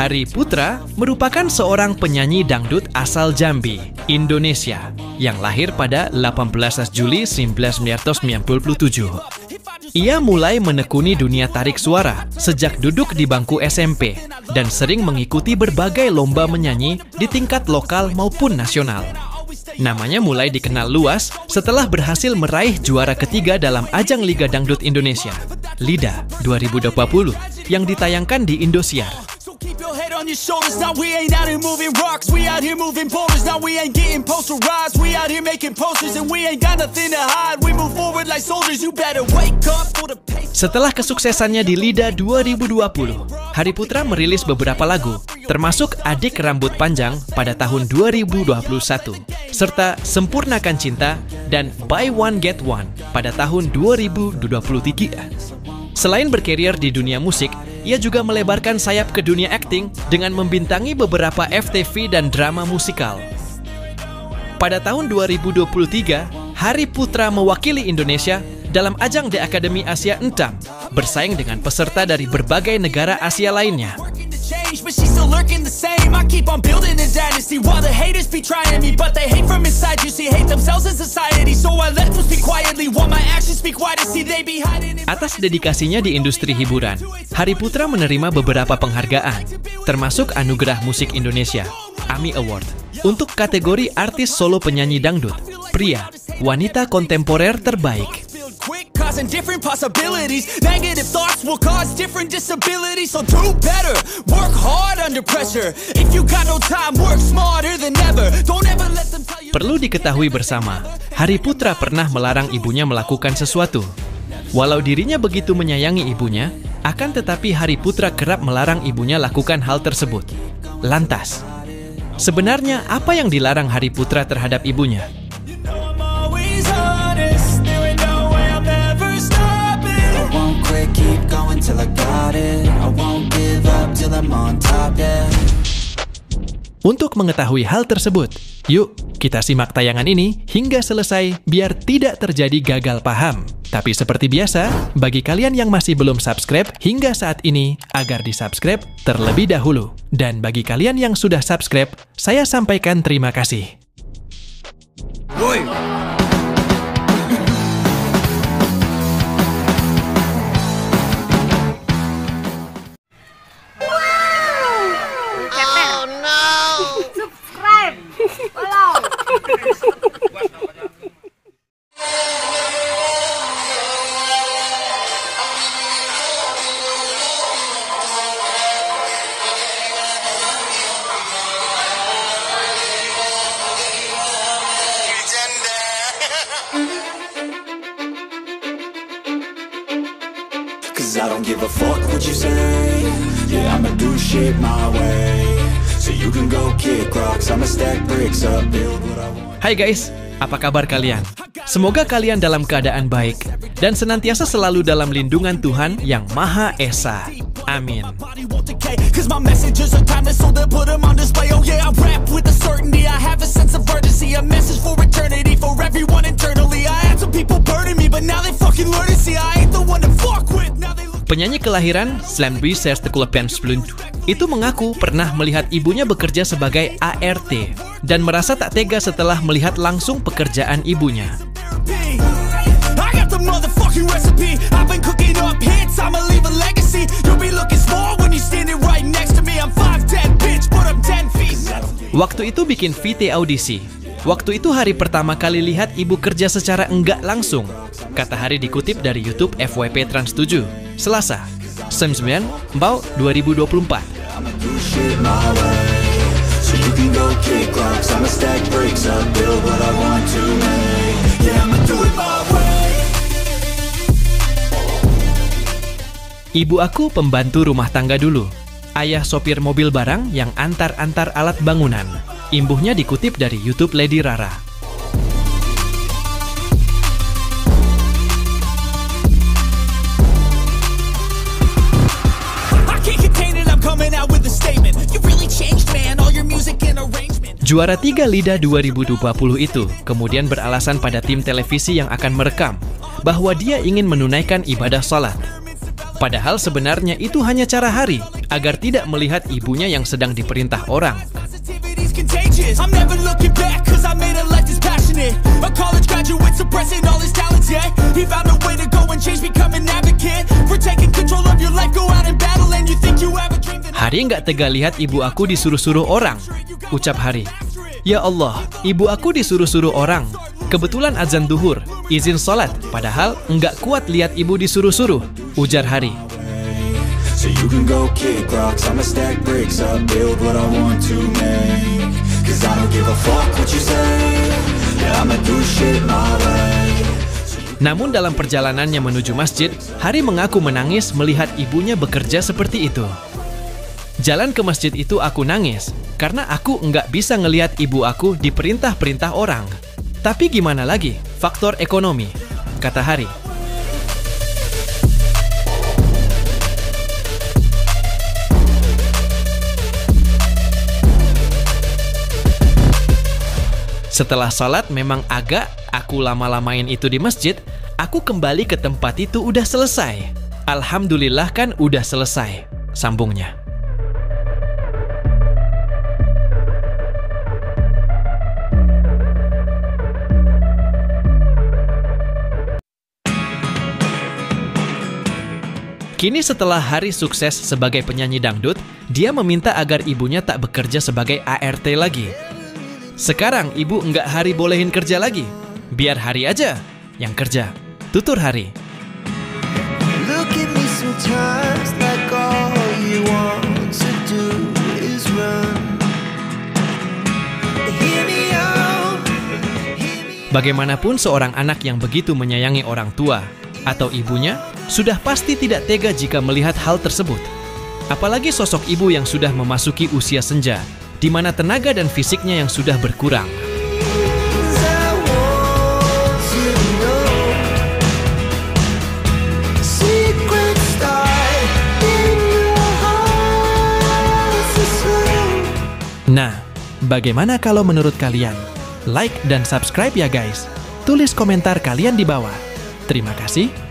Hari Putra merupakan seorang penyanyi dangdut asal Jambi, Indonesia, yang lahir pada 18 Juli 1997. Ia mulai menekuni dunia tarik suara sejak duduk di bangku SMP dan sering mengikuti berbagai lomba menyanyi di tingkat lokal maupun nasional. Namanya mulai dikenal luas setelah berhasil meraih juara ketiga dalam ajang Liga Dangdut Indonesia, LIDA 2020, yang ditayangkan di Indosiar. On your shoulders, now we ain't out here moving rocks, we out here moving boulders, now we ain't getting posterized, we out here making posters and we ain't got nothing to hide, we move forward like soldiers, you better wake up for the pace. Setelah kesuksesannya di LIDA 2020, Hari Putra merilis beberapa lagu, termasuk Adik Rambut Panjang pada tahun 2021, serta Sempurnakan Cinta dan Buy One Get One pada tahun 2023. Selain berkarier di dunia musik, ia juga melebarkan sayap ke dunia akting dengan membintangi beberapa FTV dan drama musikal. Pada tahun 2023, Hari Putra mewakili Indonesia dalam ajang The Academy Asia Entam, bersaing dengan peserta dari berbagai negara Asia lainnya. But she's still lurking the same. I keep on building a dynasty while the haters be trying me, but they hate from inside. You see, hate themselves in society, so I let them speak quietly while my actions speak wider. See, they be hiding. Atas dedikasinya di industri hiburan, Hari Putra menerima beberapa penghargaan, termasuk Anugerah Musik Indonesia (AMI Award) untuk kategori artis solo penyanyi dangdut, pria, wanita kontemporer terbaik. Causing different possibilities, negative thoughts will cause different disabilities, so do better, work hard under pressure, if you got no time, work smarter than ever, don't ever let them tell you. Perlu diketahui bersama, Hari Putra pernah melarang ibunya melakukan sesuatu. Walau dirinya begitu menyayangi ibunya, akan tetapi Hari Putra kerap melarang ibunya lakukan hal tersebut. Lantas, sebenarnya apa yang dilarang Hari Putra terhadap ibunya? Untuk mengetahui hal tersebut, yuk kita simak tayangan ini hingga selesai biar tidak terjadi gagal paham. Tapi seperti biasa, bagi kalian yang masih belum subscribe hingga saat ini, agar di-subscribe terlebih dahulu. Dan bagi kalian yang sudah subscribe, saya sampaikan terima kasih. Woi. I don't give a fuck what you say. Yeah, I'ma do shit my way. So you can go kick rocks, I'ma stack bricks up, build what I want. Hai guys, apa kabar kalian? Semoga kalian dalam keadaan baik dan senantiasa selalu dalam lindungan Tuhan yang Maha Esa. Amin. Penyanyi kelahiran 1990 itu mengaku pernah melihat ibunya bekerja sebagai ART dan merasa tak tega setelah melihat langsung pekerjaan ibunya. Waktu itu bikin VT audisi. Waktu itu hari pertama kali lihat ibu kerja secara enggak langsung. Kata Hari dikutip dari YouTube FYP Trans 7, Selasa, 9 Mbau 2024. Ibu aku pembantu rumah tangga dulu. Ayah sopir mobil barang yang antar-antar alat bangunan. Imbuhnya dikutip dari YouTube Lady Rara. Juara 3 LIDA 2020 itu kemudian beralasan pada tim televisi yang akan merekam bahwa dia ingin menunaikan ibadah salat. Padahal sebenarnya itu hanya cara Hari agar tidak melihat ibunya yang sedang diperintah orang. Hari nggak tega lihat ibu aku disuruh-suruh orang. Ucap Hari, "Ya Allah, ibu aku disuruh-suruh orang. Kebetulan azan duhur, izin sholat, padahal nggak kuat lihat ibu disuruh-suruh," ujar Hari. So you can go kick rocks, I'ma stack bricks up, build what I want to make. Cause I don't give a fuck what you say. Yeah, I'ma do shit my way. Namun dalam perjalanannya menuju masjid, Hari mengaku menangis melihat ibunya bekerja seperti itu. Jalan ke masjid itu aku nangis, karena aku nggak bisa ngelihat ibu aku diperintah-perintah orang. Tapi gimana lagi, faktor ekonomi, kata Hari. Setelah salat memang aku lama-lamain itu di masjid, aku kembali ke tempat itu udah selesai. Alhamdulillah kan udah selesai, sambungnya. Kini setelah Hari sukses sebagai penyanyi dangdut, dia meminta agar ibunya tak bekerja sebagai ART lagi. Sekarang ibu nggak Hari bolehin kerja lagi. Biar Hari aja yang kerja. Tutur Hari. Bagaimanapun seorang anak yang begitu menyayangi orang tua atau ibunya, sudah pasti tidak tega jika melihat hal tersebut. Apalagi sosok ibu yang sudah memasuki usia senja, di mana tenaga dan fisiknya yang sudah berkurang. Nah, bagaimana kalau menurut kalian? Like dan subscribe ya guys. Tulis komentar kalian di bawah. Terima kasih.